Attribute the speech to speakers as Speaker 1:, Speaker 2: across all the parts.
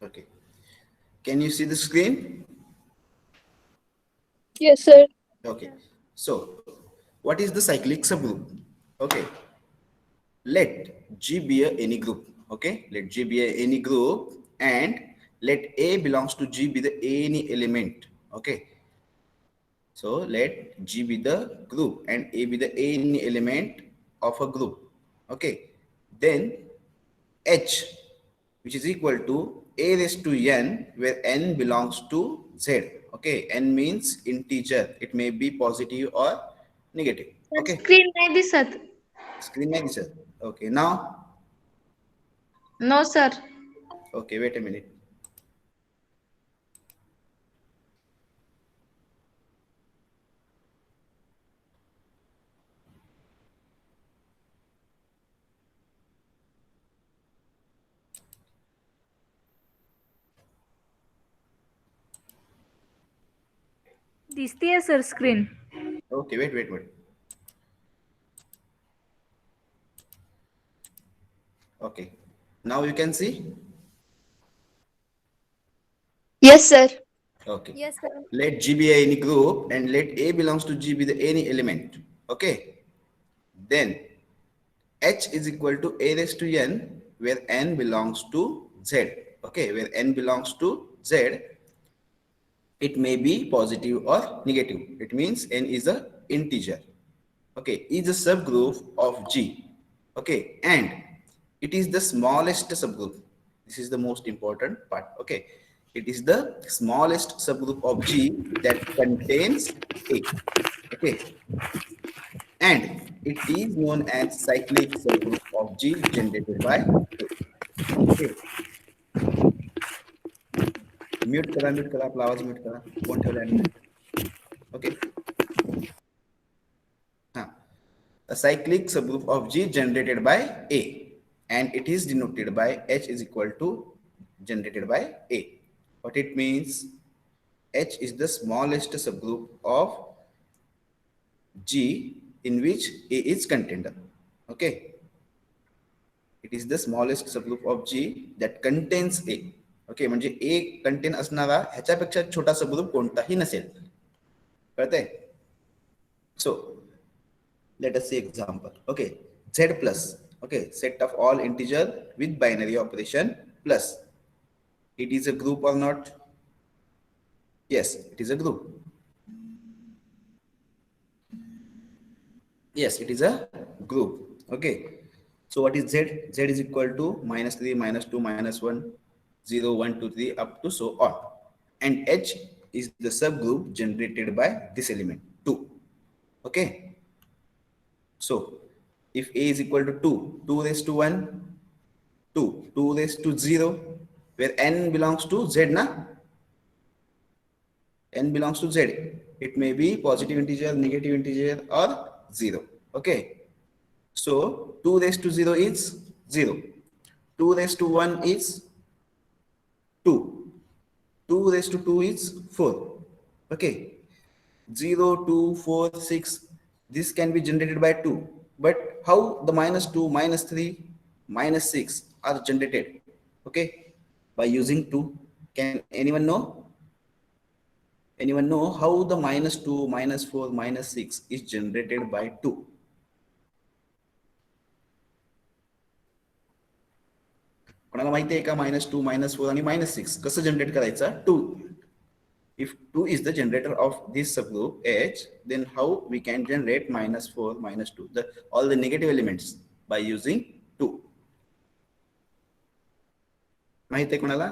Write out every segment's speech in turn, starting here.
Speaker 1: Okay. Can you see the screen?
Speaker 2: Yes, sir.
Speaker 1: Okay. So, what is the cyclic subgroup? Okay. Let G be a any group. Okay. Let G be a any group and let A belongs to G be the any element. Okay. So let G be the group and A be the any element of a group. Okay. Then H, which is equal to A raised to N, where N belongs to Z. Okay. N means integer. It may be positive or negative. Okay.
Speaker 3: Screen नाही दिसत.
Speaker 1: Screen like this. Okay. Now,
Speaker 3: no sir.
Speaker 1: okay. Wait a minute.
Speaker 2: दिसतीये sir screen.
Speaker 1: Okay. Wait. Okay. Now you can see.
Speaker 2: Yes, sir.
Speaker 1: Okay.
Speaker 2: Yes, sir.
Speaker 1: Let G be any group and let A belongs to G be the any element. Okay. Then H is equal to A raised to N, where N belongs to Z. Okay. Where N belongs to Z, it may be positive or negative. It means N is a integer. Okay. Is a subgroup of G. Okay. And it is the smallest subgroup. This is the most important part. Okay. It is the smallest subgroup of G that contains A. Okay. And it is known as cyclic subgroup of G generated by A. Okay. Mute करा आपला आवाज mute करा phone ठेवला आणि mute. Okay. A cyclic subgroup of G generated by A, and it is denoted by H is equal to generated by A. What it means? H is the smallest subgroup of G in which A is contained. Okay. It is the smallest subgroup of G that contains A. Okay, म्हणजे A contain असणारा ह्याच्यापेक्षा छोटा subgroup कोणताही नसेल. कळतंय? So let us see example. Okay, Z plus. Okay, set of all integer with binary operation plus. It is a group or not? Yes, it is a group. Yes, it is a group. Okay. So what is Z? Z is equal to -3, -2, -1, 0, 1, 2, 3, up to so on. And H is the subgroup generated by this element 2. Okay. So if A is equal to 2, 2 raised to 1, 2, 2 raised to 0, where N belongs to Z, na? N belongs to Z. It may be positive integer, negative integer, or 0. Okay. So 2 raised to 0 is 0. 2 raised to 1 is 2. 2 raised to 2 is 4. Okay. 0, 2, 4, 6. This can be generated by 2. But how the -2, -3, -6 are generated? Okay. By using 2. Can anyone know? Anyone know how the -2, -4, -6 is generated by 2? कोणाला माहिती आहे का -2, -4 आणि -6 कसं generate करायचं? 2. If 2 is the generator of this subgroup H, then how we can generate -4, -2, all the negative elements by using 2? माहिती आहे कोणाला?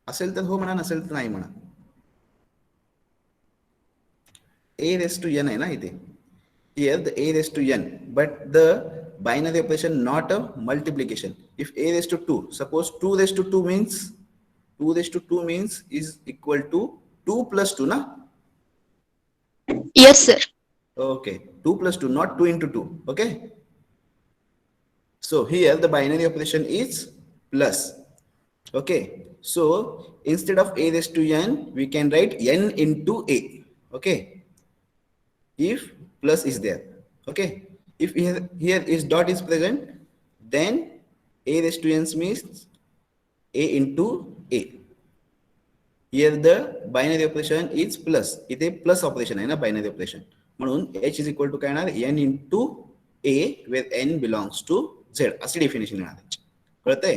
Speaker 1: असेल तर हो म्हणा, नसेल तर नाही म्हणा. A raised to N आहे ना इथे. Here the A raised to N, but the binary operation, not a multiplication. If A raised to 2, suppose 2 raised to 2 means 2 raised to 2 means is equal to 2 plus 2, na?
Speaker 2: Yes, sir.
Speaker 1: Okay, 2 plus 2, not 2 into 2. Okay. So here the binary operation is plus. Okay. So instead of A raised to N, we can write N into A. Okay. If plus is there. Okay. If here is dot is present, then A raised to n means A into A. Here the binary operation is plus. इथे plus operation आहे ना binary operation. म्हणून h is equal to काय येणार n into a where n belongs to z अशी definition येणार आहे. कळतंय?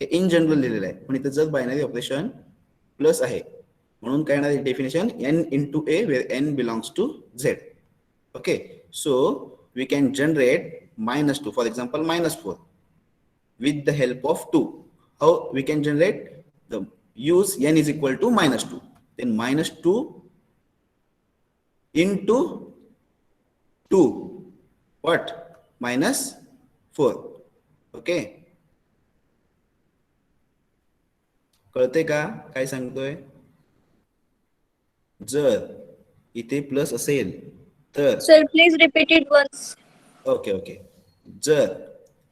Speaker 1: हे इन जनरल लिहिलेलं आहे पण इथे जर बायनरी ऑपरेशन प्लस आहे म्हणून काय येणार definition n into a where n belongs to z. Okay, so we can generate -2, for example -4 with the help of 2. How we can generate? The use n is equal to -2, then -2 into 2 what -4. Okay, कळते का काय सांगतोय? जर इथे plus असेल तर
Speaker 2: Sir, please repeat it once.
Speaker 1: Okay जर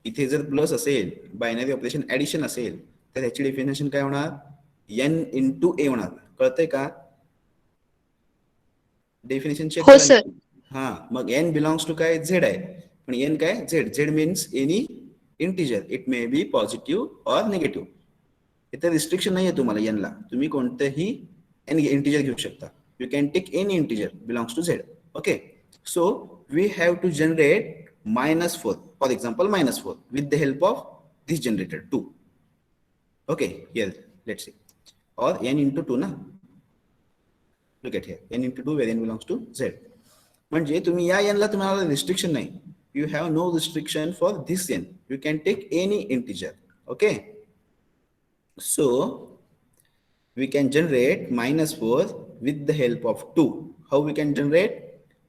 Speaker 1: इथे जर प्लस असेल बायनरी ऑपरेशन ऍडिशन असेल तर ह्याची डेफिनेशन काय होणार n into a होणार. कळतंय का डेफिनेशन चेक
Speaker 2: हो sir.
Speaker 1: हा मग n बिलॉंग्स टू काय z आहे पण n काय z means any integer it may be positive or negative. इथे रिस्ट्रिक्शन नाहीये तुम्हाला n ला तुम्ही कोणतेही n इंटिजर घेऊ शकता. You can take any integer belongs to z. Okay, so we have to generate -4 for example -4 with the help of this generator 2. Okay, here let's see, or n into 2 ना. Look at here, n into 2 where n belongs to z. म्हणजे तुम्ही या n ला तुम्हाला restriction नाही. You have no restriction for this n. You can take any integer. Okay, so we can generate -4 with the help of 2. How we can generate?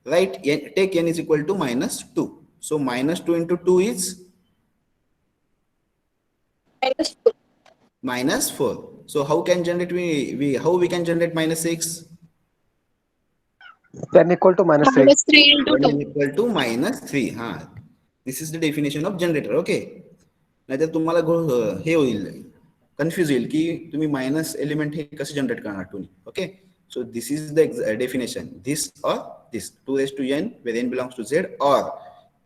Speaker 1: Right, take n is equal to -2. So -2 into 2 is -4. So how can generate how we can generate -6?
Speaker 4: n equal to -3.
Speaker 2: -3 into 2.
Speaker 1: n equal to -3. हा, this is the definition of generator. Okay, नाहीतर तुम्हाला हे होईल confuse होईल की तुम्ही minus element हे कसे generate करणार तुम्ही. Okay, so this is the definition, this or this, 2 raised to n where n belongs to z or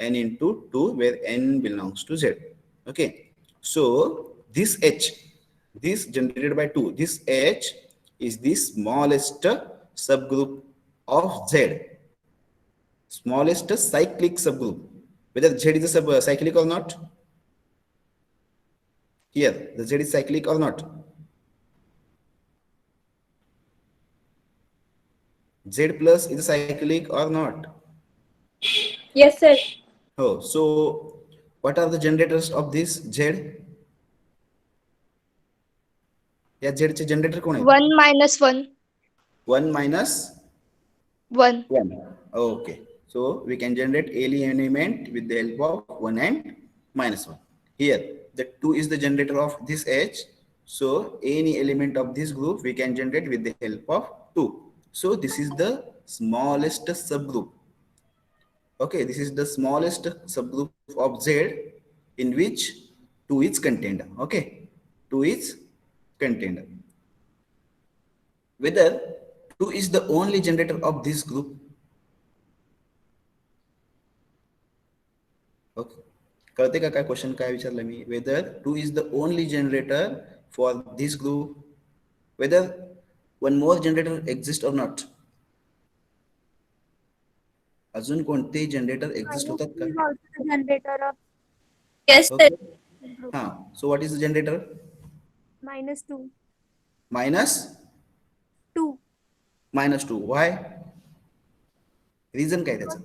Speaker 1: n into 2 where n belongs to z. Okay, so this h, this generated by 2, this h is the smallest subgroup of z, smallest cyclic subgroup. Whether z is a cyclic or not, here the z is cyclic or not, z plus is cyclic or not?
Speaker 2: Yes sir.
Speaker 1: Oh, so what are the generators of this z? या z चे generator कोण आहेत?
Speaker 2: 1 minus 1.
Speaker 1: 1 minus
Speaker 2: 1.
Speaker 1: 1. Okay, so we can generate any element with the help of 1 and -1. Here the 2 is the generator of this h, so any element of this group we can generate with the help of 2. So this is the smallest subgroup. Okay, this is the smallest subgroup of z in which 2 is contained. Okay, 2 is contained. Whether 2 is the only generator of this group. Okay, कळते का काय question काय विचारलं मी? Whether 2 is the only generator for this group, whether one more generator exists or not. अजून कोणते generator exist होतात का?
Speaker 2: Generator of. Yes sir.
Speaker 1: हा, so what is the generator?
Speaker 2: -2.
Speaker 1: -2.
Speaker 2: 2.
Speaker 1: Why? Reason काय त्याचं?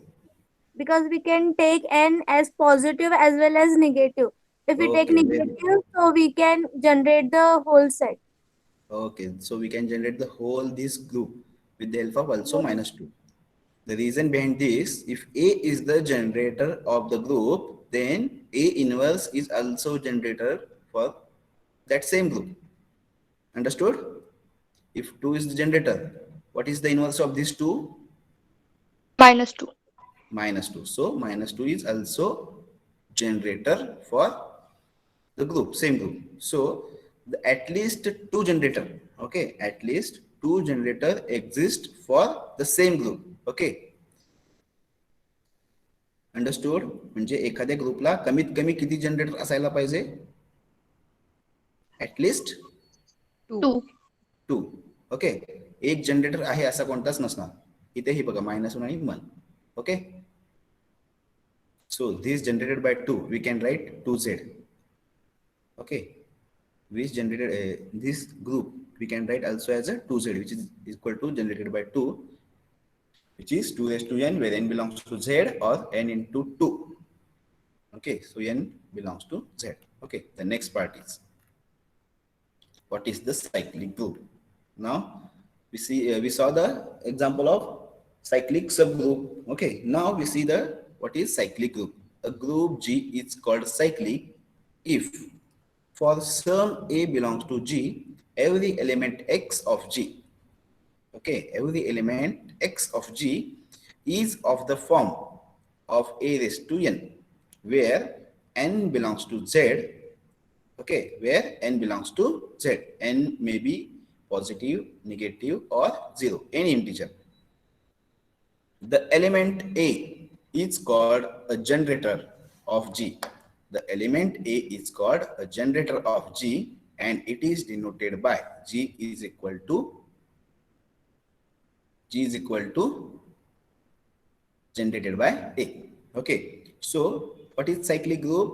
Speaker 2: Because we can take n as positive as well as negative. If we take
Speaker 1: Okay, very
Speaker 2: negative, so we can generate the whole set.
Speaker 1: Okay, so we can generate the whole this group with the help of also -2. The reason behind this, if A is the generator of the group, then A inverse is also generator for that same group. Understood? If 2 is the generator, what is the inverse of these two?
Speaker 2: -2.
Speaker 1: -2. So -2 is also generator for the group, same group. So at least 2 generator, okay, at least 2 generator exist for the same group. Okay, understood? म्हणजे एखाद्या ग्रुपला कमीत कमी किती generator असायला पाहिजे? At least
Speaker 3: 2.
Speaker 1: 2. Okay, एक generator आहे असा कोणताच नसणार. इथेही बघा -1 आणि 1. Okay, so this generated by 2 we can write 2z. Okay, which generated this group we can write also as a 2z, which is equal to generated by 2, which is 2 raised to n, where n belongs to z, or n into 2. Okay, so n belongs to z. Okay, the next part is, what is the cyclic group? Now we saw the example of cyclic subgroup. Okay, now we see the what is cyclic group. A group G is called cyclic if for some A belongs to G, every element x of G, okay, every element x of G is of the form of A raised to n, where n belongs to Z. Okay, where n belongs to Z. N may be positive, negative, or 0, any integer. The element A is called a generator of G. The element A is called a generator of G, and it is denoted by G is equal to generated by A. Okay, so what is cyclic group?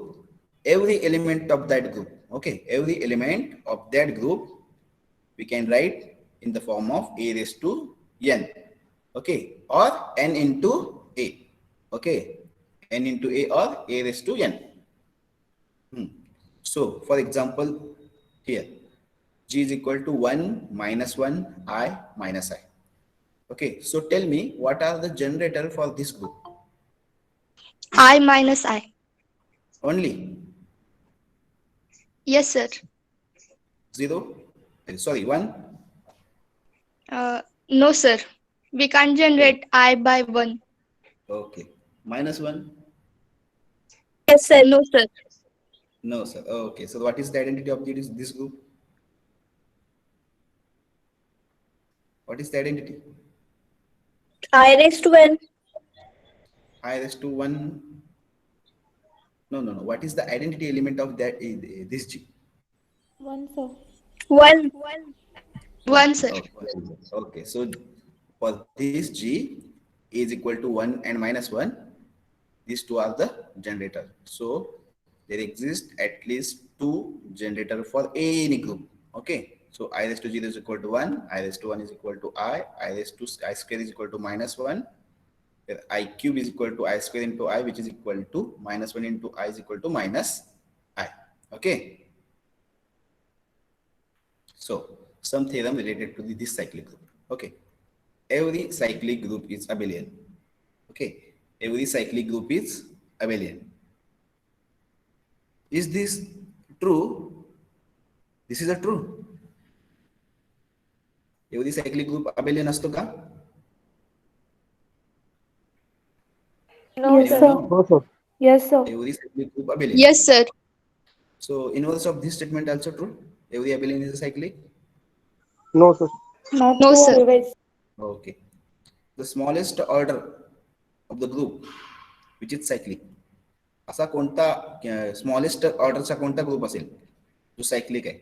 Speaker 1: Every element of that group. Okay, every element of that group we can write in the form of A raised to n. Okay, or n into A. Okay, n into A or A raised to n. So for example, here G is equal to 1 minus 1 I minus I. Okay, so tell me, what are the generator for this group?
Speaker 3: I minus I.
Speaker 1: Only
Speaker 3: Yes, sir.
Speaker 1: 0, sorry, 1.
Speaker 3: No, sir. We can't generate I by 1.
Speaker 1: Okay, minus 1.
Speaker 2: Yes, sir.
Speaker 3: No, sir.
Speaker 1: No, sir. Okay, so what is the identity of this group? What is the identity?
Speaker 2: I raised to n.
Speaker 1: I raised to 1. No. What is the identity element of that this G?
Speaker 2: 1, sir. 1.
Speaker 3: 1, sir.
Speaker 1: Okay, so for this G is equal to 1 and minus 1, these two are the generator. So there exist at least 2 generator for any group. Okay, so I raised to 0 is equal to 1, I raised to 1 is equal to I raised to I square is equal to minus 1, where I cube is equal to I square into I, which is equal to minus 1 into I is equal to minus I. Okay, so some theorem related to this cyclic group. Okay, every cyclic group is abelian. Okay, every cyclic group is abelian. Is this true? This is a true. Every cyclic group abelian असतो का?
Speaker 2: No,
Speaker 1: Anyone
Speaker 2: sir.
Speaker 1: know?
Speaker 4: No, sir.
Speaker 2: Yes, sir.
Speaker 1: Every cyclic group abelian.
Speaker 3: Yes, sir.
Speaker 1: So inverse of this statement also true. Every abelian is a cyclic.
Speaker 4: No, sir.
Speaker 2: Not
Speaker 3: No,
Speaker 2: true
Speaker 3: sir.
Speaker 2: always.
Speaker 1: Okay. The smallest order of the group which is cyclic. असा कोणता smallest ऑर्डरचा कोणता group असेल जो cyclic आहे?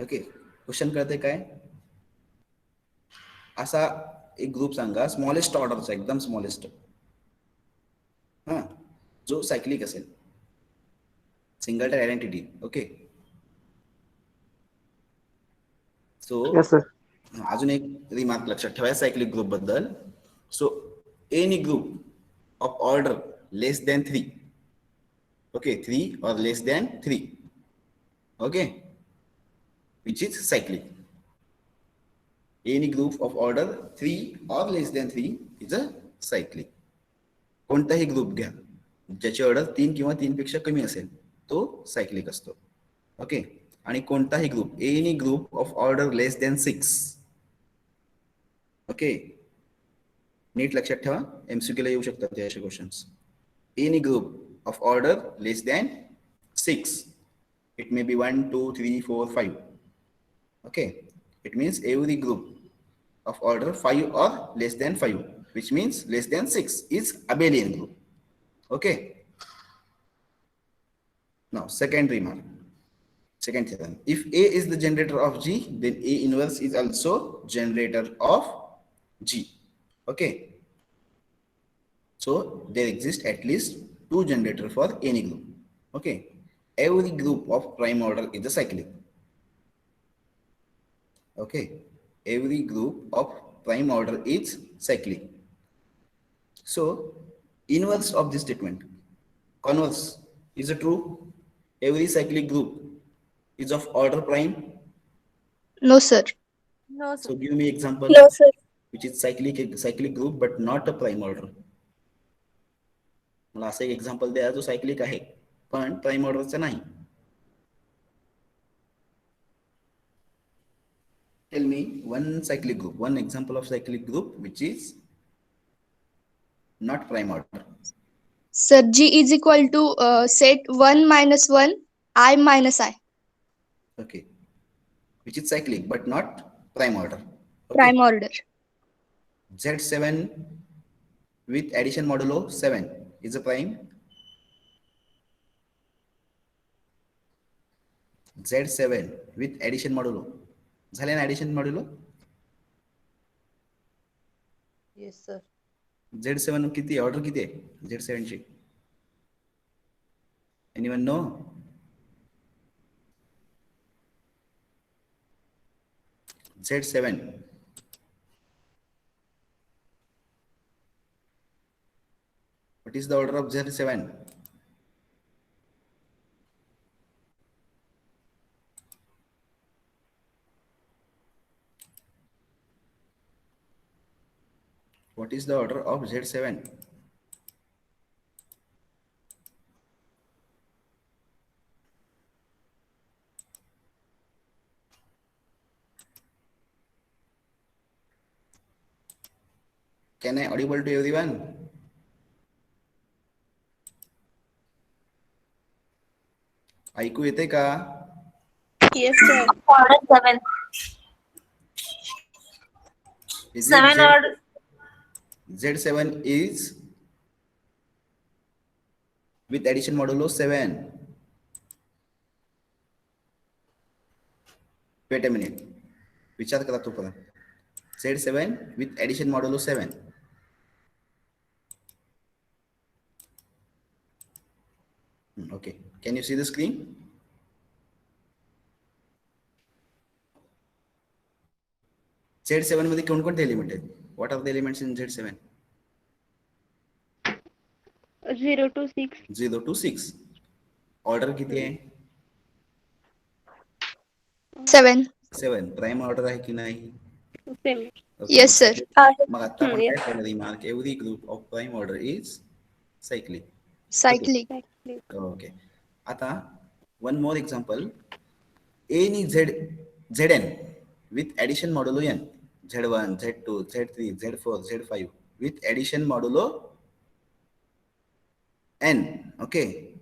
Speaker 1: Okay, question कळते काय? असा एक ग्रुप सांगा स्मॉलेस्ट ऑर्डरचा, एकदम स्मॉलेस्ट, हा, जो सायक्लिक असेल, सिंगलटन आयडेंटिटी. ओके, सो
Speaker 4: Yes, sir.
Speaker 1: अजून एक रिमार्क लक्षात ठेवा सायक्लिक ग्रुप बद्दल. So any group of order less than 3, okay, 3 or less than 3, okay, which is cyclic. Any group of order 3 or less than 3 is a cyclic. कोणताही group घ्या ज्याची order 3 किंवा 3 पेक्षा कमी असेल तो सायक्लिक असतो. ओके, आणि कोणताही group, any group of order less than 6, okay, नीट लक्षात ठेवा, एमसीक्यू ला येऊ शकतात असे questions. Any group of order less than 6, it may be 1 2 3 4 5. Okay, it means every group of order 5 or less than 5, which means less than 6 is abelian group. Okay. Now second remark, second theorem. If A is the generator of G, then A inverse is also generator of G. Okay. So there exist at least two generators for any group. Okay. Every group of prime order is a cyclic. Okay. Every group of prime order is cyclic. So inverse of this statement, converse, is it true? Every cyclic group is of order prime.
Speaker 3: No, sir.
Speaker 2: No, sir.
Speaker 1: So give me example.
Speaker 3: No, sir.
Speaker 1: Which is cyclic group but not a prime order. मला असं एक example द्या जो cyclic आहे पण prime ऑर्डरचा नाही. Tell me one cyclic group, one example of cyclic group which is not prime order.
Speaker 3: Sir, G is equal to set 1 minus 1, I minus I.
Speaker 1: Okay. Which is cyclic but not prime order. Okay.
Speaker 3: Prime order.
Speaker 1: Z7 with addition modulo 7 is a prime. Z7 with addition modulo. झाले ना addition modulo?
Speaker 5: Yes, sir.
Speaker 1: Z7 किती order किती आहे Z7 ची? Anyone know? Z7. What is the order of Z7? What is the order of Z7? Can I audible to everyone? ऐकू येते का?
Speaker 5: Yes, sir.
Speaker 6: Order 7.
Speaker 1: Is
Speaker 6: 7
Speaker 1: it
Speaker 6: order.
Speaker 1: Z7 is with addition modulo 7. Wait a minute. विचार करा तोपर्यंत. Z7 with addition modulo 7. Okay. Can you see the screen? Z7 मध्ये कोणकोणते element आहेत? What are the elements in Z7?
Speaker 3: 0 to 6.
Speaker 1: 0 to 6. Order किती आहे?
Speaker 3: 7.
Speaker 1: 7. Prime order आहे की नाही?
Speaker 5: Same.
Speaker 1: Okay.
Speaker 3: Yes, sir.
Speaker 1: मग आता आपण
Speaker 5: yes.
Speaker 1: काय केलं remark? Every group of prime order is cyclic.
Speaker 3: Cyclic.
Speaker 1: Okay. आता one more example. Any Zn with addition modulo n, Z1, Z2, Z3, Z4, Z5 with addition modulo n, okay,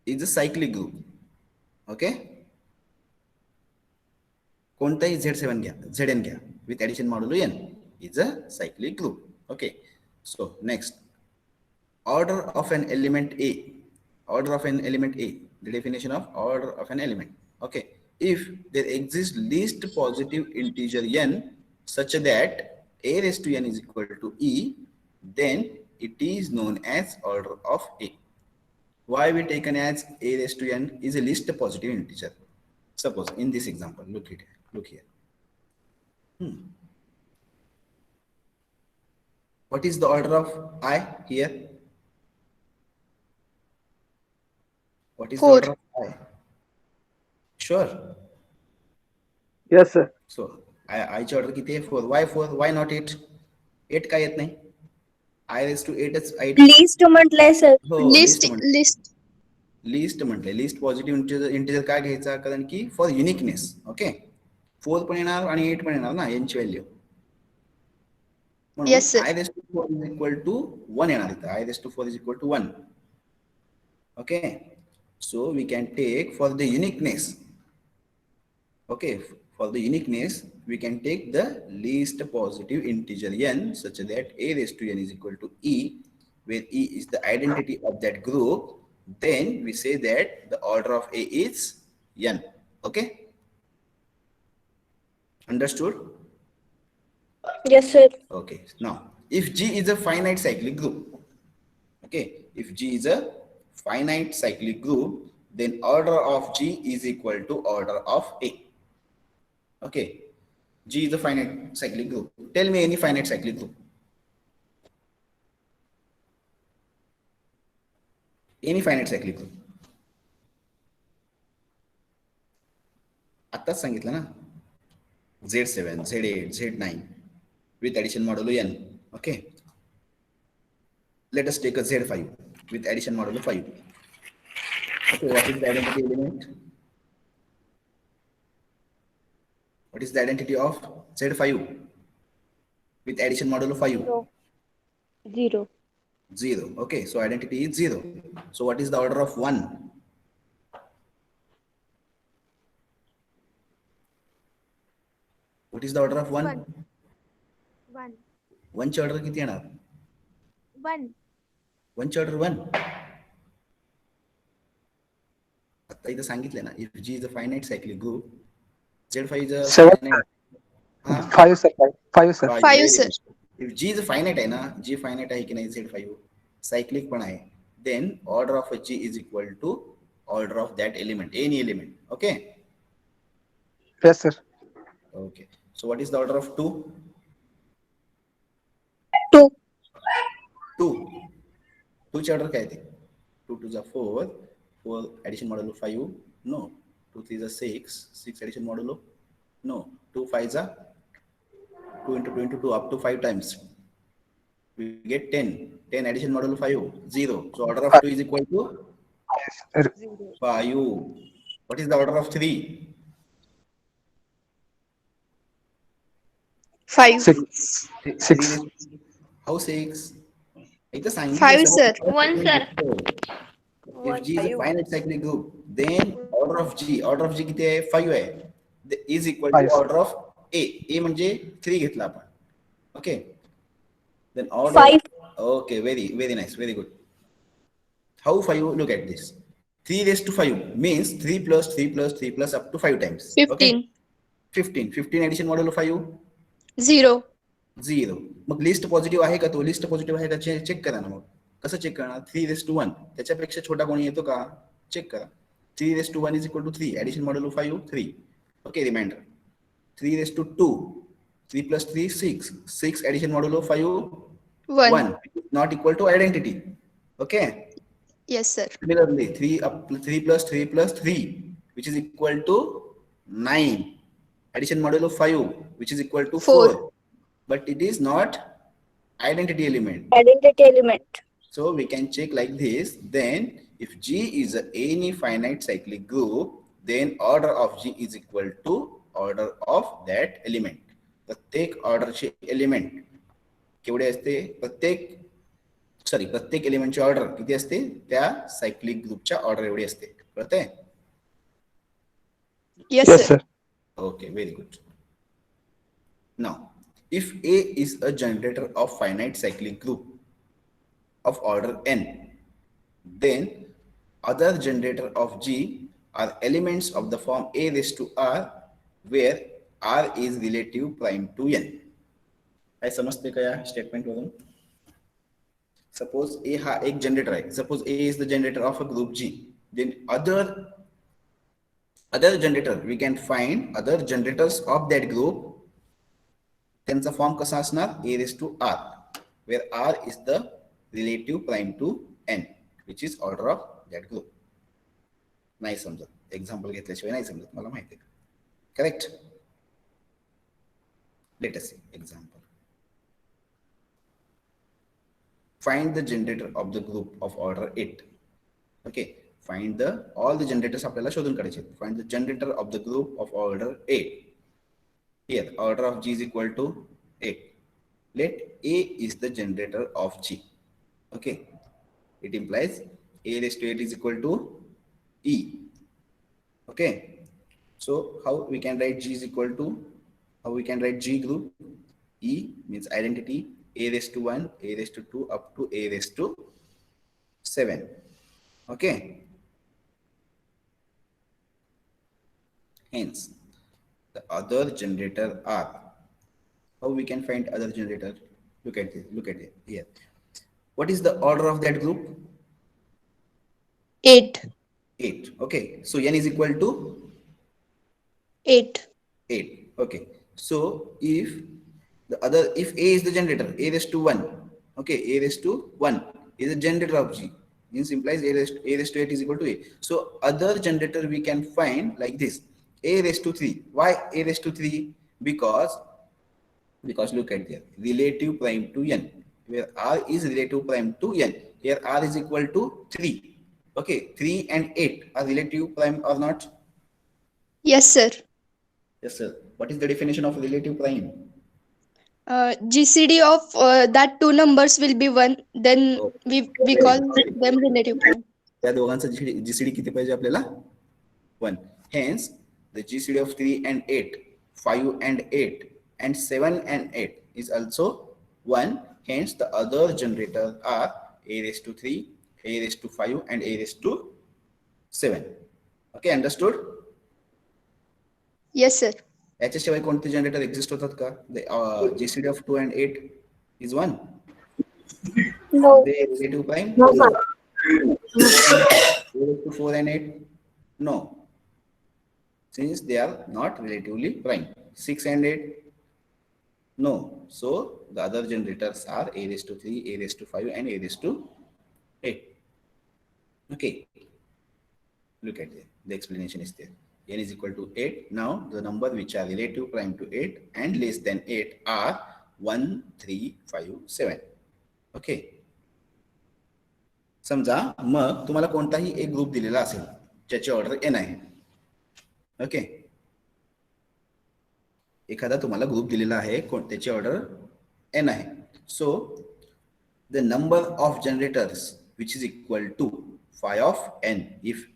Speaker 1: is a cyclic group. Okay. कोणताही Z7 घ्या, Zn घ्या with addition modulo n is a cyclic group. Okay. So next, order of an element A. Order of an element A. The definition of order of an element. Okay. If there exists least positive integer n such that A raised to n is equal to E, then it is known as order of A. Why we taken as A raised to n is a least positive integer. Suppose in this example, look here. What is the order of I here? What is
Speaker 3: 4.
Speaker 1: the order of I? Sure.
Speaker 4: Yes, sir.
Speaker 1: So I ची order किती आहे? 4. Why 4? Why not 8? 8 का येत नाही? I raised to 8 च 8.
Speaker 2: Least म्हटलंय sir.
Speaker 1: हो,
Speaker 3: List. List.
Speaker 1: List म्हटलंय. लिस्ट पॉझिटिव्ह इंटिजर का घ्यायचा? कारण की फॉर युनिकनेस. ओके. 4 पण येणार आणि 8 पण येणार ना यांची व्हॅल्यू. म्हणून
Speaker 3: Yes, sir.
Speaker 1: I raised to 4 is equal to 1 येणार इथं. I raised to 4 is equal to 1. Okay. So we can take for the uniqueness. Okay. For the uniqueness, we can take the least positive integer n such that A raised to n is equal to E, where E is the identity of that group, then we say that the order of A is n. Okay? Understood?
Speaker 5: Yes, sir.
Speaker 1: Okay. Now, if G is a finite cyclic group, okay, if G is a finite cyclic group, then order of G is equal to order of A. Okay. G is a finite cyclic group. Tell me any finite cyclic group. Any finite cyclic group. आत्ताच सांगितलं ना, Z7, Z8, Z9 with addition modulo n. Okay. Let us take a Z5 with addition modulo 5. Okay, what is the identity element? What is the identity of Z5 with addition modulo 5?
Speaker 5: 0.
Speaker 1: 0. Okay, so identity is 0. So what is the order of 1? What is the order of 1?
Speaker 2: 1.
Speaker 1: 1 चे order किती येणार?
Speaker 2: 1.
Speaker 1: 1 चे order 1. आता इथं सांगितलं ना, if G is a finite cyclic group, Z5 is a
Speaker 4: 7.
Speaker 1: finite. हाँ?
Speaker 4: 5 sir. 5 sir.
Speaker 1: 5
Speaker 3: 5
Speaker 1: very
Speaker 3: sir.
Speaker 1: good. If G is a finite है ना, G finite है कि नहीं Z5 cyclic पण आहे, then order of a G is equal to order of that element, any element. Okay?
Speaker 4: Yes sir.
Speaker 1: Okay. So what is the order of 2?
Speaker 3: 2.
Speaker 1: 2. 2 चे order काय ते? 2 to the 4, 4 addition modulo 5, no. 2 3 is 6, 6 addition modulo, no. 2 5 is 2 into 2 into 2 up to 5 times. We get 10. 10 addition modulo 5, 0. So order of 2 is equal to
Speaker 4: Sir.
Speaker 1: 5. What is the order of 3?
Speaker 3: 5.
Speaker 4: 6. 6.
Speaker 1: How 6? इथं सांगितलं
Speaker 3: 5
Speaker 1: सर्व
Speaker 3: sir.
Speaker 5: 1, sir.
Speaker 1: If G is a finite cyclic group, then order of G किती आहे? 5 आहे. Is equal to
Speaker 4: 5.
Speaker 1: order of A. A म्हणजे 3 घेतला आपण. Okay. Then order.
Speaker 5: 5.
Speaker 1: Okay, very nice, very good. How 5? Look at this. 3 raised to 5 means 3 plus 3 plus 3 plus up to 5 times.
Speaker 3: 15.
Speaker 1: Okay? 15 addition modulo 5.
Speaker 3: 0.
Speaker 1: 0. Mug list positive आहे का? तो list positive आहे का? Check करा ना. मग कसं चेक करणार? 3 raised to 1 त्याच्यापेक्षा छोटा कोणी येतो का? चेक करा. 3 raised to 1 is equal to 3. Addition modulo 5, 3. Okay, remainder. 3 raised to 2. 3 plus 3, 6. 6 addition modulo 5,
Speaker 3: 1.
Speaker 1: 1. Not equal to identity. Okay.
Speaker 3: Yes sir.
Speaker 1: Similarly, 3 plus 3 plus 3, which is equal to 9. Addition modulo 5, which is equal to 4.
Speaker 3: 4.
Speaker 1: But it is not identity element.
Speaker 5: Identity element.
Speaker 1: So we can check like this. Then if G is any finite cyclic group, then order of G is equal to order of that element. प्रत्येक ऑर्डरचे element केवढे असते? प्रत्येक एलिमेंटची order किती असते? त्या cyclic ग्रुपच्या order एवढी असते. कळतंय?
Speaker 3: Yes
Speaker 4: Yes
Speaker 3: sir.
Speaker 4: sir.
Speaker 1: Okay, very good. Now, if A is a generator of finite cyclic group of order n, then other generator of G are elements of the form A raised to R, where R is relative prime to n. काय समजते का या statement वरून? Suppose A हा एक generator आहे. Suppose A is the generator of a group G. Then other generator, we can find other generators of that group. त्यांचा form कसा असणार? A raised to R, where R is the relative prime to n, which is order of that group. नाही समजत, example घेतल्याशिवाय नाही समजत, मला माहिती आहे. Correct? Let us see example. Find the generator of the group of order 8. Okay, find all the generators आपल्याला शोधून काढायचे. Find the generator of the group of order 8. Here order of G is equal to 8. Let A is the generator of G. Okay, it implies A raised to 8 is equal to E. Okay, so how we can write G is equal to, how we can write G group? E means identity, a raised to 1, a raised to 2 up to a raised to 7. Okay. Hence, the other generator are. How we can find other generator? Look at it. Look at it here. What is the order of that group?
Speaker 3: 8.
Speaker 1: 8. Okay. So n is equal to
Speaker 3: 8.
Speaker 1: 8. Okay. So if if A is the generator, A raised to 1. Okay. A raised to 1 is the generator of G. This implies A raised to 8 is equal to A. So other generator we can find like this. A raised to 3. Why A raised to 3? Because look at there, relative prime to n, where r is relative prime to n. Here r is equal to 3. Okay, 3 and 8 are relative prime or not?
Speaker 3: Yes, sir.
Speaker 1: Yes, sir. What is the definition of relative prime?
Speaker 3: GCD of that two numbers will be 1. Then
Speaker 1: Oh,
Speaker 3: we call them relative prime.
Speaker 1: त्या दोघांचा GCD किती पाहिजे आपल्याला? 1. Hence, the GCD of 3 and 8, 5 and 8, and 7 and 8 is also 1. Hence, the other generators are a raised to 3, a raised to 5, and a raised to 7. Okay, understood?
Speaker 3: Yes, sir.
Speaker 1: याच्याशिवाय कोणते generator exist होतात का? GCD of 2 and 8 is 1.
Speaker 5: No.
Speaker 1: They relative prime?
Speaker 5: No, sir.
Speaker 1: A raised to 4 and 8? No. Since they are not relatively prime. 6 and 8? No. So the other generators are a raised to 3, a raised to 5, and a raised to 8. Okay. Look at it. The explanation is there. N is equal to 8. Now the number which are relative prime to 8 and less than 8 are 1, 3, 5, 7. Okay. समजा मग तुम्हाला कोणताही एक group दिलेला असेल ज्याची order n आहे. Okay. एखादा तुम्हाला ग्रुप दिलेला आहे त्याची ऑर्डर n आहे. So the number of generators which is equal to phi of n. If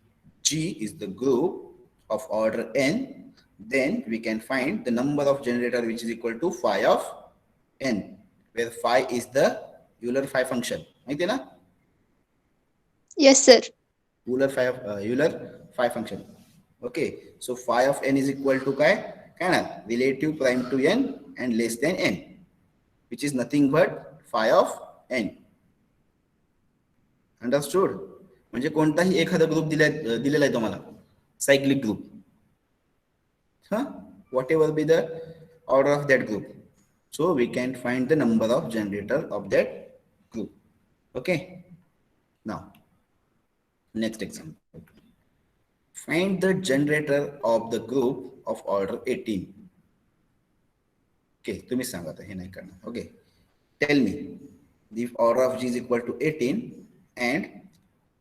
Speaker 1: G is the group of order n, then we can find the number of generator which is equal to phi of n, where phi is the Euler phi function. माहिती आहे ना?
Speaker 3: Yes, sir.
Speaker 1: Euler phi function. Okay, so phi of n is equal to काय ना, relative prime to n and less than n, which is nothing but phi of n. Understood? म्हणजे कोणताही एखादा group दिलेला आहे तुम्हाला, cyclic group. Whatever be the order of that group. So we can find the number of generator of that group. Okay. Now, next example. Find the generator of the group of order 18. Okay, तुम्ही सांगा आता, हे नाही करणार. Okay. Tell me, if order of G is equal to 18 and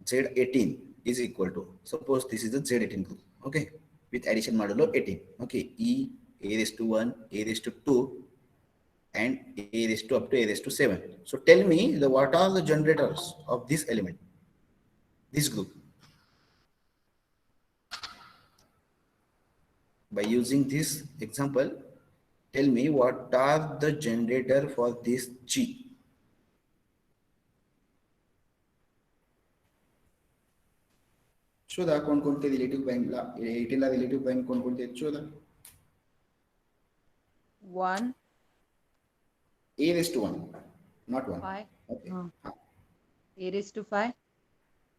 Speaker 1: Z18 is equal to, suppose this is the Z18 group, okay, with addition modulo 18, okay, a raised to 1, a raised to 2, and a raised to up to a raised to 7. So tell me what are the generators of this element, this group? By using this example, tell me what are the generator for this G. शोधा कोणकोणते relative प्राइमला 18 ला relative prime कोणकोणते आहेत शोधा.
Speaker 6: 1
Speaker 1: a raised to 1, not 1.
Speaker 6: 5
Speaker 1: Okay.
Speaker 6: a raised to 5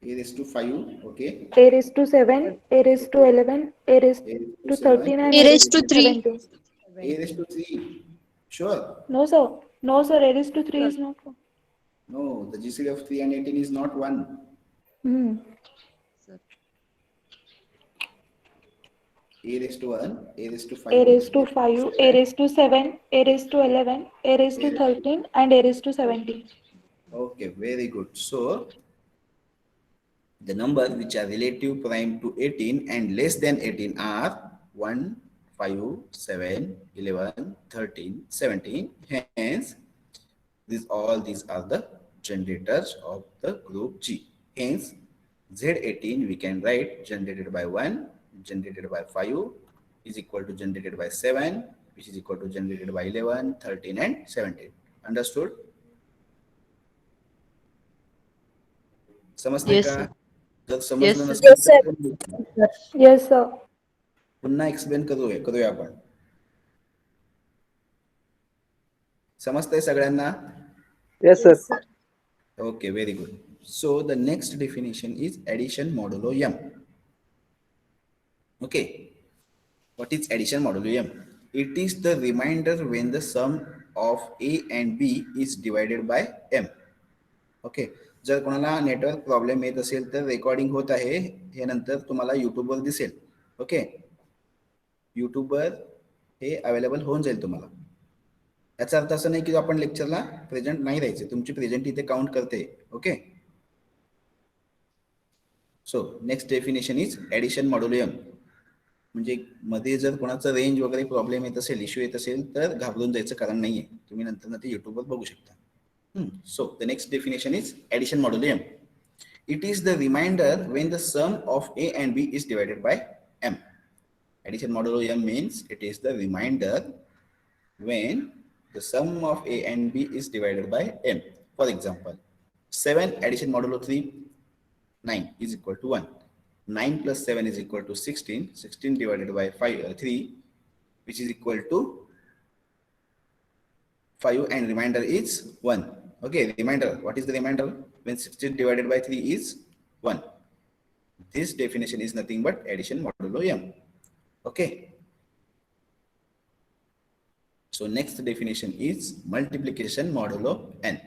Speaker 1: a raised to 5, okay,
Speaker 5: A raised to 7, A raised to 11, A raised
Speaker 1: a
Speaker 5: to
Speaker 1: raised to
Speaker 5: 13,
Speaker 1: 7,
Speaker 5: and
Speaker 3: A raised to 3.
Speaker 5: 17.
Speaker 1: a raised to 3. Sure?
Speaker 5: No, sir. No, sir. A raised to 3 is not.
Speaker 1: No, the GCD of 3 and 18 is not 1.
Speaker 5: Hmm.
Speaker 6: sir.
Speaker 1: A raised to 1, a raised to 5,
Speaker 5: A raised to 5, A raised to 7, A raised to 11, A raised to 13, and A raised to 17.
Speaker 1: Okay, very good. So the number which are relative prime to 18 and less than 18 are 1, 5, 7, 11, 13, 17. Hence, all these are the generators of the group G. Hence, Z18 we can write generated by 1, generated by 5 is equal to generated by 7, which is equal to generated by 11, 13, and 17. Understood? समजते
Speaker 6: Yes,
Speaker 1: का?
Speaker 6: sir.
Speaker 1: जर समजलं
Speaker 6: Yes,
Speaker 1: नसेल
Speaker 2: sir.
Speaker 1: तर
Speaker 5: Yes, sir.
Speaker 1: पुन्हा explain करूया आपण. समजतंय सगळ्यांना?
Speaker 4: Yes, sir.
Speaker 2: Yes, sir.
Speaker 1: Okay, very good. So the next definition is addition modulo m. Okay, what is addition modulo m? It is the remainder when the sum of a and b is divided by m. Okay, जर कोणाला network problem येत असेल तर recording होत आहे, हे नंतर तुम्हाला युट्यूबवर दिसेल. ओके, युट्यूबवर हे अवेलेबल होऊन जाईल तुम्हाला. याचा अर्थ असं नाही की आपण लेक्चरला प्रेझेंट नाही राहायचे, तुमची प्रेझेंट इथे काउंट करते. Okay, so next definition is addition modulo m. म्हणजे मध्ये जर कोणाचं रेंज वगैरे प्रॉब्लेम येत असेल, इश्यू येत असेल तर घाबरून जायचं कारण नाहीये, तुम्ही नंतर ते युट्यूबवर बघू शकता. So the next definition is addition modulo m. It is the remainder when the sum of a and b is divided by m. Addition modulo m means it is the remainder when the sum of a and b is divided by m. For example, 7 addition modulo 3, 9 is equal to 1. 9 plus 7 is equal to 16. 16 divided by 3, which is equal to 5, and remainder is 1. Okay, remainder. What is the remainder? When 16 divided by 3 is 1. This definition is nothing but addition modulo m. Okay. So next definition is multiplication modulo n.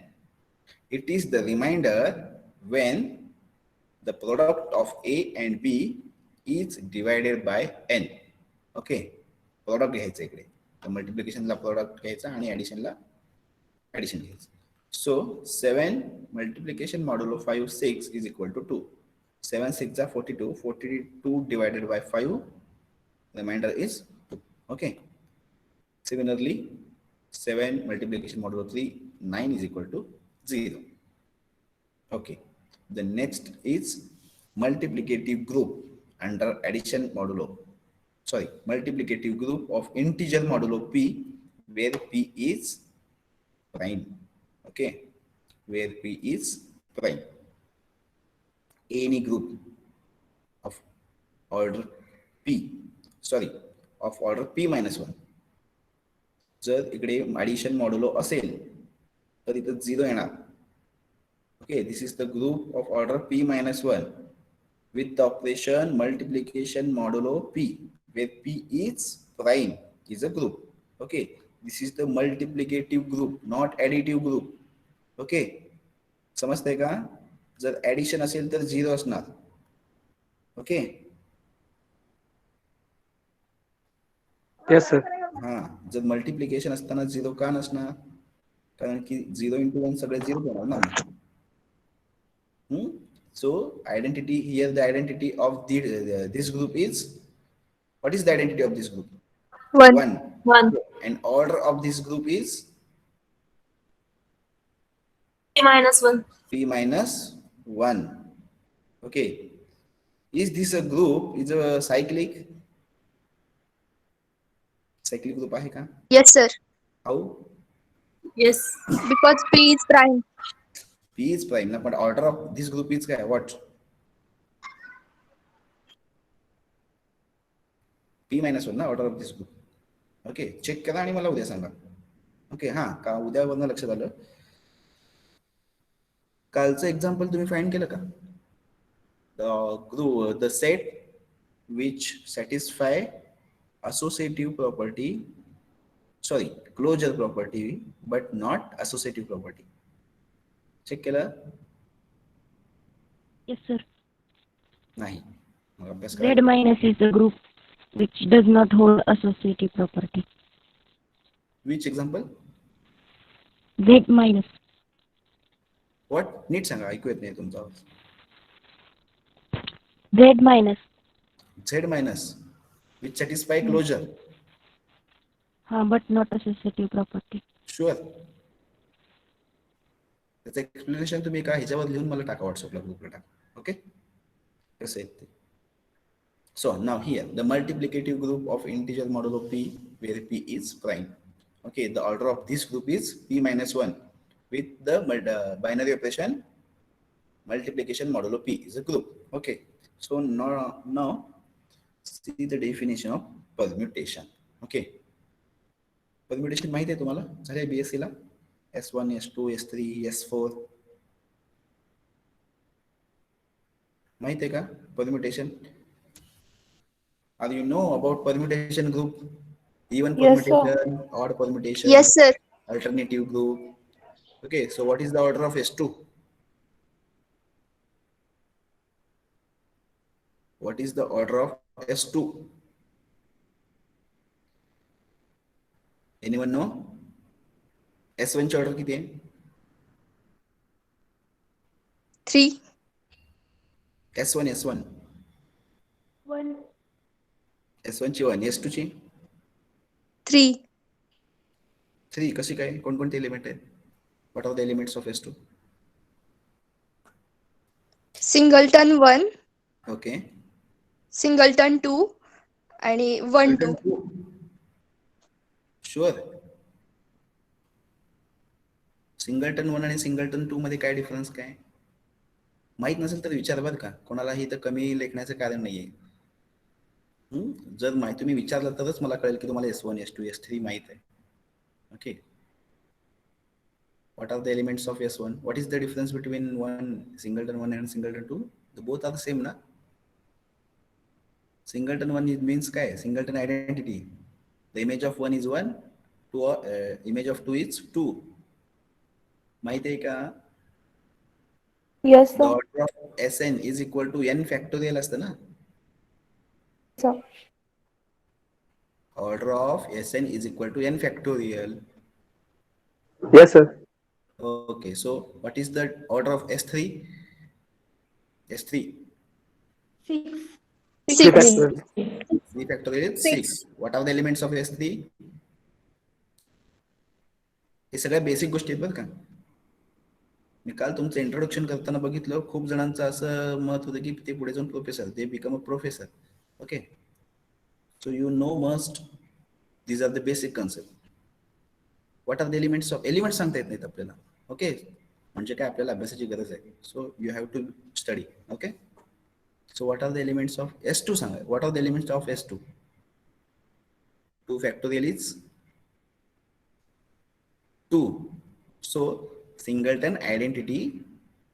Speaker 1: It is the remainder when the product of a and b is divided by n. Okay, product घ्यायचं इकडे. मल्टिप्लिकेशनला product घ्यायचा आणि ऍडिशनला addition घ्यायचं. So 7 multiplication modulo 5 6 is equal to 2. 7 6 are 42. 42 divided by 5, remainder is 2. Okay. Similarly, 7 multiplication modulo 3 9 is equal to 0. Okay. The next is multiplicative group under addition modulo. Sorry, multiplicative group of integer modulo p, where p is prime. Okay, where p is prime. Any group of order p, sorry, of order p minus 1. जर इकडे addition modulo असेल तर इथं 0 येणार. Okay, this is the group of order p minus 1 with the operation multiplication modulo p, where p is prime, is a group. Okay, this is the multiplicative group, not additive group. Okay, समजतंय का? जर addition असेल तर 0 असणार. Okay,
Speaker 4: Yes, sir.
Speaker 1: हा, जर multiplication असताना 0 का नसणार? कारण की 0 into 1 सगळे 0 होणार ना. So identity here, the identity of this group is, what is the identity of this group? 1.
Speaker 2: 1.
Speaker 1: And order of this group is
Speaker 2: P minus 1.
Speaker 1: p minus 1. Okay, is this a group? Is a cyclic group आहे का?
Speaker 3: Yes, sir.
Speaker 1: How?
Speaker 2: Yes.
Speaker 3: Because P is prime.
Speaker 1: P is prime ना, but order of this group is काय? What? p minus 1 ना, order of this group. Okay, check करा आणि मला उद्या सांगा. Okay, हा का उद्यावरनं लक्षात आलं. कालचं एक्झाम्पल तुम्ही फाइंड केलं का? The set which satisfy associative property, sorry, closure property, but not associative property. Check केलं?
Speaker 7: Yes, sir.
Speaker 1: नाही, मग अभ्यास
Speaker 7: Z
Speaker 1: करा.
Speaker 7: minus is a group which does not hold associative property.
Speaker 1: Which example?
Speaker 7: Z minus.
Speaker 1: What? नीट सांगा, ऐकू येत नाही तुमचा आवाज.
Speaker 7: Z minus.
Speaker 1: Z minus which satisfy closure.
Speaker 7: But not associative property.
Speaker 1: Sure. त्याचं एक्सप्लेनेशन तुम्ही का ह्याच्यावर लिहून मला टाका, व्हॉट्सअपला ग्रुपला टाका. ओके, कसं आहे ते. So now here the multiplicative group of integer modulo p, where p is prime. Okay, the order of this group is p minus 1 with the binary operation multiplication modulo P is a group. Okay. So now see the definition of permutation. Okay. Permutation माहिती आहे तुम्हाला झाले BSc ला S1 S2 S3 S4 माहिती आहे का permutation? Are you know about permutation group? Even
Speaker 5: Yes, sir.
Speaker 1: permutation, odd permutation,
Speaker 3: Yes, sir.
Speaker 1: alternative group. Okay, so what is the order of S2? What is the order of S2? Anyone know? S1 ची order किती आहे?
Speaker 3: 3.
Speaker 1: S1
Speaker 5: One.
Speaker 1: S1 ची 1 S2 ची
Speaker 3: 3.
Speaker 1: 3 कशी काय कोणकोणते element आहेत? What are the elements of S2?
Speaker 3: Singleton 1,
Speaker 1: Okay.
Speaker 3: Singleton 2, आणि 1 2.
Speaker 1: Sure. सिंगलटन 1 आणि सिंगलटन 2 मध्ये काय डिफरन्स काय माहित नसेल तर विचार बरं का, कोणालाही तर कमी लेखण्याचं कारण नाहीये. जर माहिती तुम्ही विचारलं तरच मला कळेल की तुम्हाला S1 S2 S3 माहित आहे. Okay. What are the elements of S1? What is the difference between singleton 1 and singleton 2? Both are the same na? Singleton 1 means काय? Singleton identity. The image of 1 is 1, image of 2 is 2. माहिती आहे का?
Speaker 5: Yes,
Speaker 1: The
Speaker 5: sir.
Speaker 1: order of Sn is equal to n factorial असतं ना?
Speaker 5: Sir.
Speaker 1: Order of Sn is equal to n factorial.
Speaker 4: Yes, sir.
Speaker 1: Okay, so what is the order of S3? S3.
Speaker 5: 6.
Speaker 4: 3
Speaker 3: 6.
Speaker 4: factorial.
Speaker 1: 3 factorial is 6.
Speaker 3: Six.
Speaker 1: What are the elements of S3? हे सगळ्या basic गोष्टी आहेत बरं का. मी काल तुमचं introduction करताना बघितलं खूप जणांचं असं मत होतं की ते पुढे जाऊन प्रोफेसर, ते become a professor. Okay. So you know must these are the basic concept. What are the elements of element सांगता येत नाहीत आपल्याला. ओके. म्हणजे काय आपल्याला अभ्यासाची गरज आहे. So you have to study. Okay. So what are the elements of S2 सांगा. What are the elements of S2? 2 factorial is 2. So singleton identity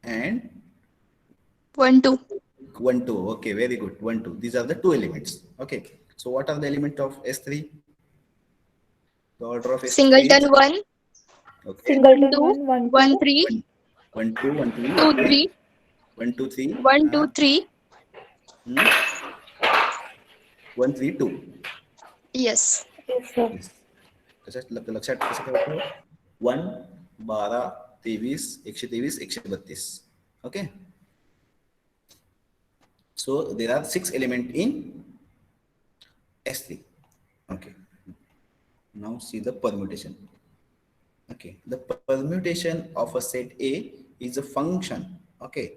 Speaker 1: and
Speaker 3: 1 2.
Speaker 1: 1 2. Okay, very good. 1 2. These are the two elements. Okay. So what are the elements of S3? The order of S3
Speaker 3: Singleton
Speaker 1: is,
Speaker 3: 1,
Speaker 1: okay.
Speaker 5: Singleton
Speaker 3: 2,
Speaker 5: 1, 1,
Speaker 3: 1 3,
Speaker 1: 1 2 1 3
Speaker 3: 2 3,
Speaker 1: 1 2 3
Speaker 3: 1 2 3.
Speaker 1: 1 3 2.
Speaker 3: Yes.
Speaker 5: Yes, sir.
Speaker 1: लक्षात कसं काय 1 12 23 123 132. Okay. So there are 6 elements in S3. Okay. Now see the permutation. Okay. The permutation of a set A is a function. Okay.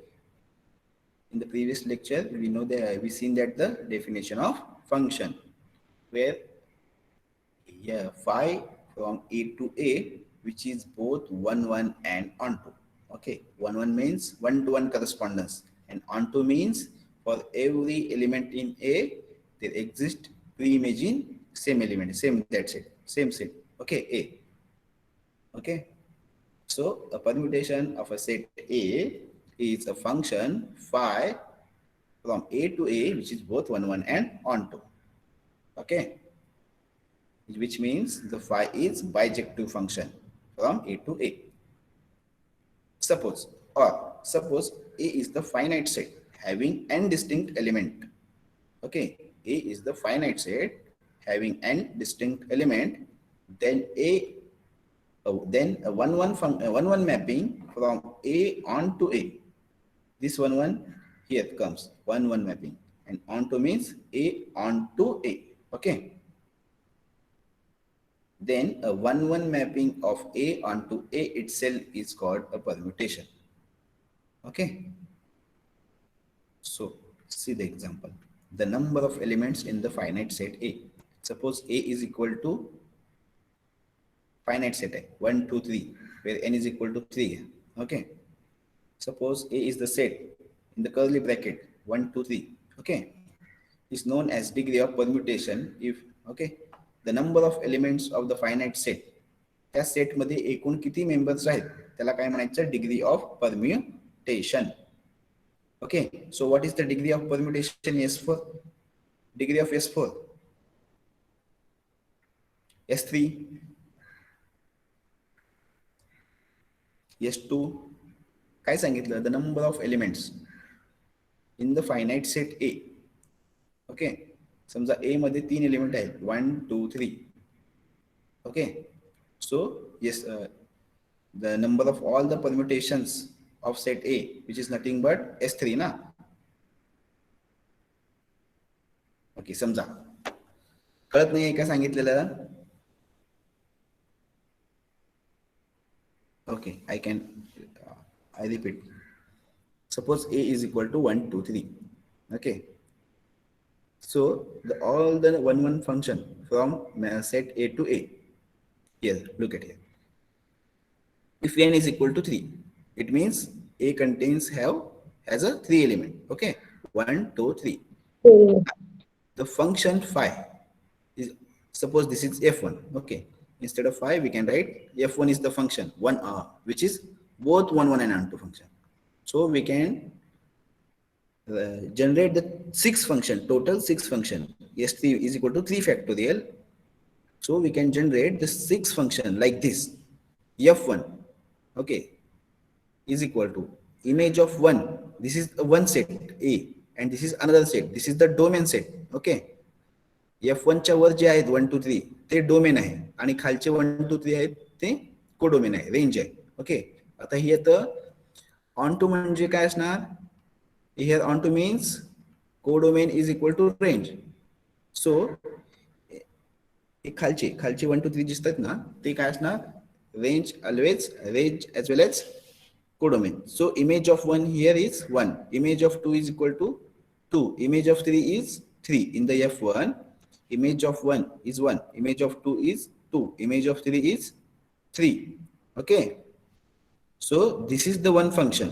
Speaker 1: In the previous lecture, we know that we seen that the definition of function, where phi from A to A, which is both 1 1 and onto. Okay, 1 1 means 1-to-1 correspondence, and onto means for every element in A there exists pre-image in same element, same that set, same set. Okay, A. Okay, so a permutation of a set A is a function phi from A to A, which is both 1 1 and onto. Okay, which means the phi is bijective function from A to A. Suppose A is the finite set having n distinct element. Okay, A is the finite set having n distinct element. Then then a 1 1 mapping from A onto A. This 1 1 here comes 1 1 mapping, and onto means A onto A. Okay. Then a 1 1 mapping of A onto A itself is called a permutation. Okay. So see the example. The number of elements in the finite set A. Suppose A is equal to finite set A 1 2 3, where n is equal to 3. Okay. suppose A is the set in the curly bracket 1, 2, 3. Okay, is known as degree of permutation if okay the number of elements of the finite set त्या set मध्ये एकूण किती members आहेत त्याला काय म्हणायचं degree of permutation. Okay, so what is the degree of permutation S4? Degree of S4 S3 S2 काय सांगितलं the number of elements in the finite set A. Okay, समजा A मध्ये 3 एलिमेंट आहेत 1, 2, 3. Okay, so yes, the number of all the permutations of set A, which is nothing but S3 ना. Okay, समजा कळत नाही का सांगितलेलं. Okay, I repeat. Suppose A is equal to 1, 2, 3. Okay, so all the 1, 1 function from set A to A. Here, look at here. If n is equal to 3, it means A has a 3 element. Okay, 1, 2, 3. The function phi is, suppose this is f1. Okay, instead of phi we can write f1 is the function 1r, which is both 1, 1 and onto function. So we can generate the 6 function, total 6 function. S3 is equal to 3 factorial. So we can generate the 6 function like this. F1, okay, is equal to image of 1. This is one set A and this is another set. This is the domain set. Okay, F1 च्या वर जे आहेत 1, 2, 3 ते domain आहे आणि खालचे 1, 2, 3 आहेत ते codomain आहे, range आहे. ओके, आता ही येतं ऑन टू म्हणजे काय असणार. Here onto means codomain is equal to range. So खालचे 1, 2, 3 दिसतात ना ते काय असणार range, always range as well as codomain. So image of 1 here is 1, image of 2 is equal to 2, image of 3 is 3. In the F1, image of 1 is 1, image of 2 is 2, image of 3 is 3. Okay, so this is the one function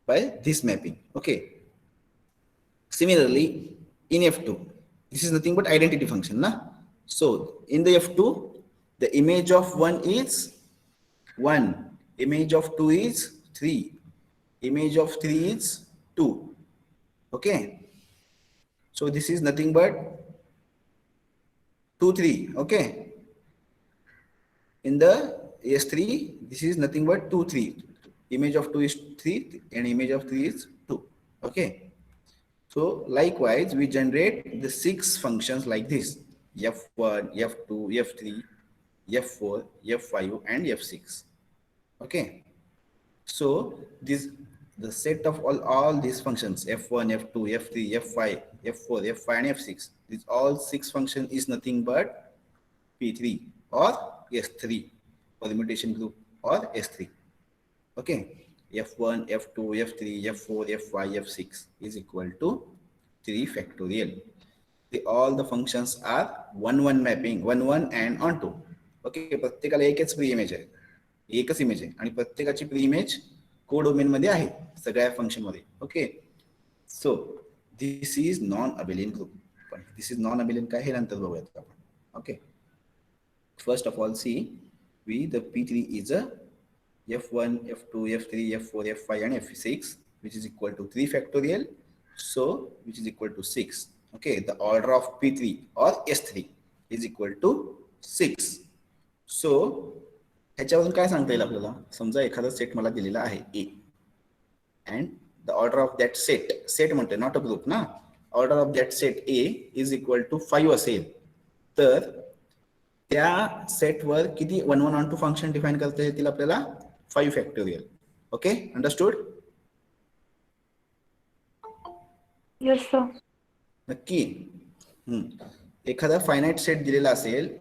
Speaker 1: by this mapping. Okay, similarly in F2 this is nothing but identity function na. So in the F2 the image of 1 is 1, image of 2 is 3, image of 3 is 2. Okay, so this is nothing but 2, 3. Okay, in the S3 this is nothing but 2, 3, image of 2 is 3 and image of 3 is 2. Okay, so likewise we generate the 6 functions like this: F1, F2, F3, F4, F5 and F6. Okay, so the set of all these functions F1, F2, F3, F5, F4, F5 and F6, these all 6 function is nothing but P3 or S3 permutation group or S3. Okay, F1, F2, F3, F4, F5, F6 is equal to 3 factorial. All the functions are 1, 1 mapping, 1, 1 and onto. Okay, प्रत्येकाला एकच pre image आहे, एकच image आहे आणि प्रत्येकाची pre image codomain मध्ये आहे सगळ्या फंक्शन मध्ये. Okay, so this is non abelian group. पण दिस इज नॉन अबेलियन काय हे नंतर बघूयात आपण. Okay, first of all see we the P3 is a F1, F2, F3, F4, F5 and F6 which is equal to 3 factorial, so which is equal to 6. Okay, the order of P3 or S3 is equal to 6. So ह्याच्यावरून काय सांगता येईल आपल्याला. समजा एखादा set मला दिलेला आहे A and the order of that set म्हणते नॉट अ ग्रुप ना, order of that set A is equal to 5 असेल तर त्या सेटवर किती 1, 1 onto फंक्शन डिफाइन करता येतील आपल्याला 5 factorial. Okay, understood.
Speaker 5: Yes, sir.
Speaker 1: नक्की. एखादा फायनाइट सेट दिलेला असेल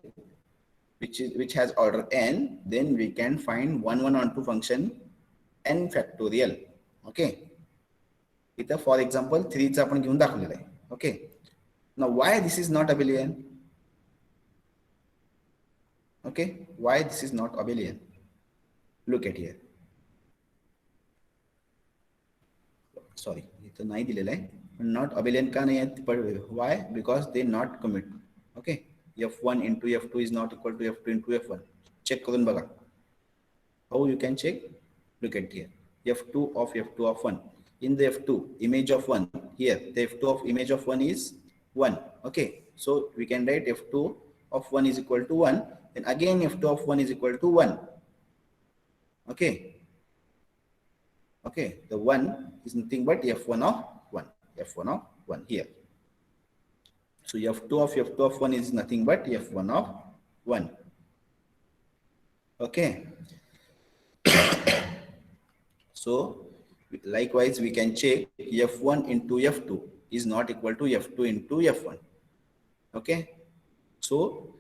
Speaker 1: which has order n, then we can find 1, 1 onto function n factorial. Okay, इथं फॉर एक्झाम्पल 3 चा आपण घेऊन दाखवलेला आहे. Okay, now why this is not abelian? Okay, why this is not abelian? Look at here. Sorry इथं नाही दिलेलं आहे पण नॉट अबेलियन का नाही आहे why because they not commit okay F1 into F2 is not equal to F2 into F1 check करून बघा how you can check look at here F2 of 1 in the F2 image of 1 here the F2 of image of 1 is 1 okay so we can write F2 of 1 is equal to 1 then again F2 of 1 is equal to 1 okay okay the 1 is nothing but F1 of 1 F1 of 1 here so F2 of 1 is nothing but F1 of 1 okay so likewise we can check F1 into F2 is not equal to F2 into F1 okay so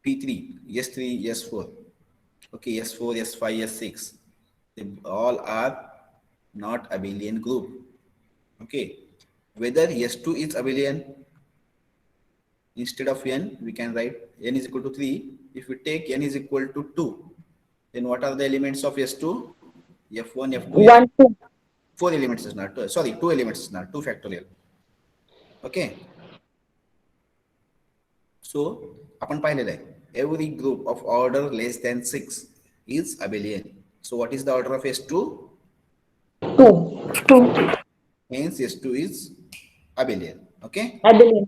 Speaker 1: P3 S3 S4 okay S4 S5 S6 they all are not abelian group okay whether S2 is abelian instead of n we can write n is equal to 3 if we take n is equal to 2 then what are the elements of S2 F1 F2
Speaker 7: 1, 2.
Speaker 1: 4 elements is not sorry 2 elements is not 2 factorial okay so आपण पाहिलेलं आहे every group of order less than 6 is abelian so what is the order of S2
Speaker 7: 2.
Speaker 1: hence S2 is abelian okay
Speaker 7: Abelian.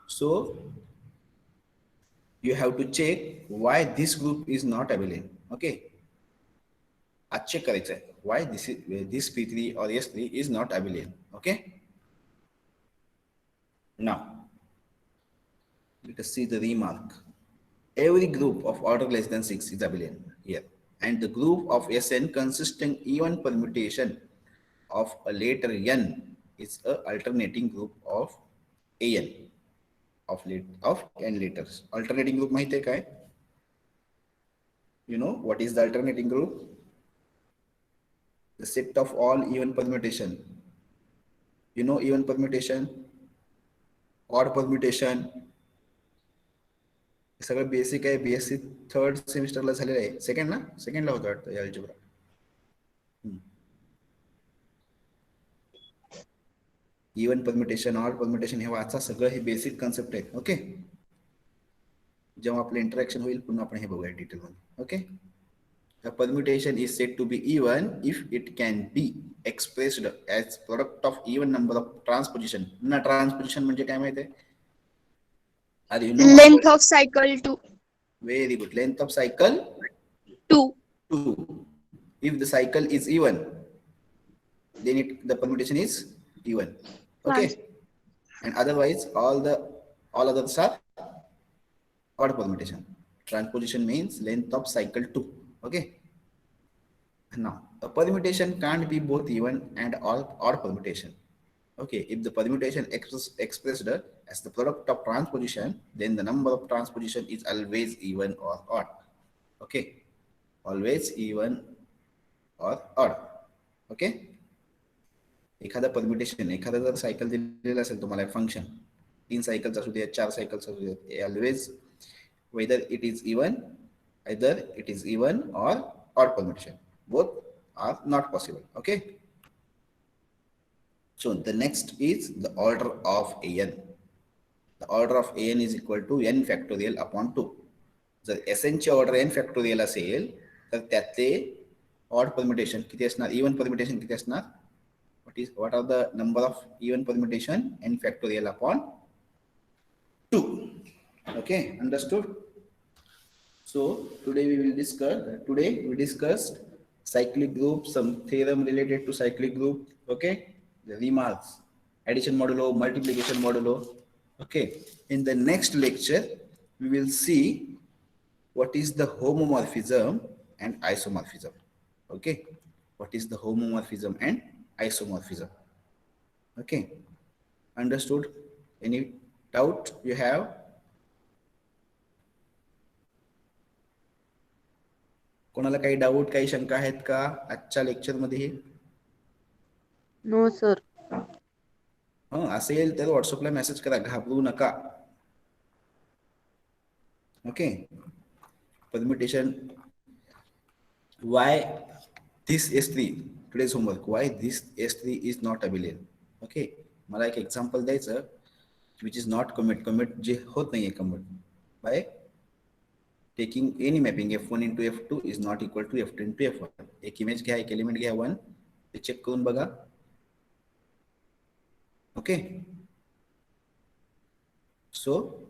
Speaker 1: so you have to check why this group is not abelian okay आज check करायचं आहे why this P3 or S3 is not abelian okay now let us see the remark every group of order less than 6 is abelian here and the group of Sn consisting even permutation of a letter n is a alternating group of an of n letters alternating group माहिती आहे काय you know what is the alternating group the set of all even permutation you know even permutation odd permutation हे सगळं basic आहे BSc third सेमिस्टरला झालेलं आहे सेकंडला होतं वाटतं algebra even permutation odd permutation हे वाचा सगळं हे बेसिक कन्सेप्ट आहे ओके जेव्हा आपलं इंटरॅक्शन होईल पुन्हा आपण हे बघूया डिटेल मध्ये okay The permutation is said to be even if it can be expressed as product of even number of transposition. ना transposition म्हणजे काय माहिती आहे? Are you know?
Speaker 3: Length of cycle 2.
Speaker 1: Very good. Length of cycle
Speaker 3: 2.
Speaker 1: 2. If the cycle is even, then the permutation is even. Okay. And otherwise, all others are odd permutation. Transposition means length of cycle 2. Okay. Now, a permutation can't be both even and odd permutation. Okay. If the permutation expressed as the product of transposition, then the number of transposition is always even or odd. Okay. Always even or odd. Okay. एखादा permutation एखादा जर cycle दिलेला असेल तुम्हाला function 3 cycles असू द्या 4 cycles असू द्या always whether it is even either it is even or odd permutation both are not possible okay so the next is the order of an the order of an is equal to n factorial upon 2 जर Sn चे order n factorial असेल तर त्यातले odd permutation किती असणार even permutation किती असणार what are the number of even permutation n factorial upon 2 okay understood so today we discussed cyclic group some theorem related to cyclic group okay the remarks addition modulo multiplication modulo okay in the next lecture we will see what is the homomorphism and isomorphism okay what is the homomorphism and isomorphism okay understood any doubt you have कोणाला काही doubt काही शंका आहेत का आजच्या lecture मध्ये
Speaker 7: No, sir.
Speaker 1: असेल तर व्हॉट्सअपला मेसेज करा घाबरू नका okay permutation why this S3 today's homework, why this S3 is not abelian. Okay, मला एक example द्यायचं which is not commit जे होत नाहीये commit by taking any mapping f1 into f2 is not equal to f2 into f1. एक image घ्या, एक element घ्या 1, ते check करून बघा. Okay, so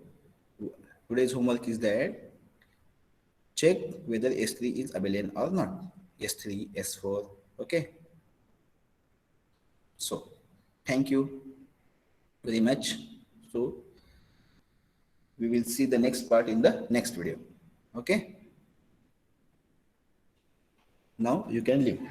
Speaker 1: today's homework is that check whether S3 is abelian or not. S3, S4, okay. So thank you very much. So we will see the next part in the next video. Okay, now you can leave.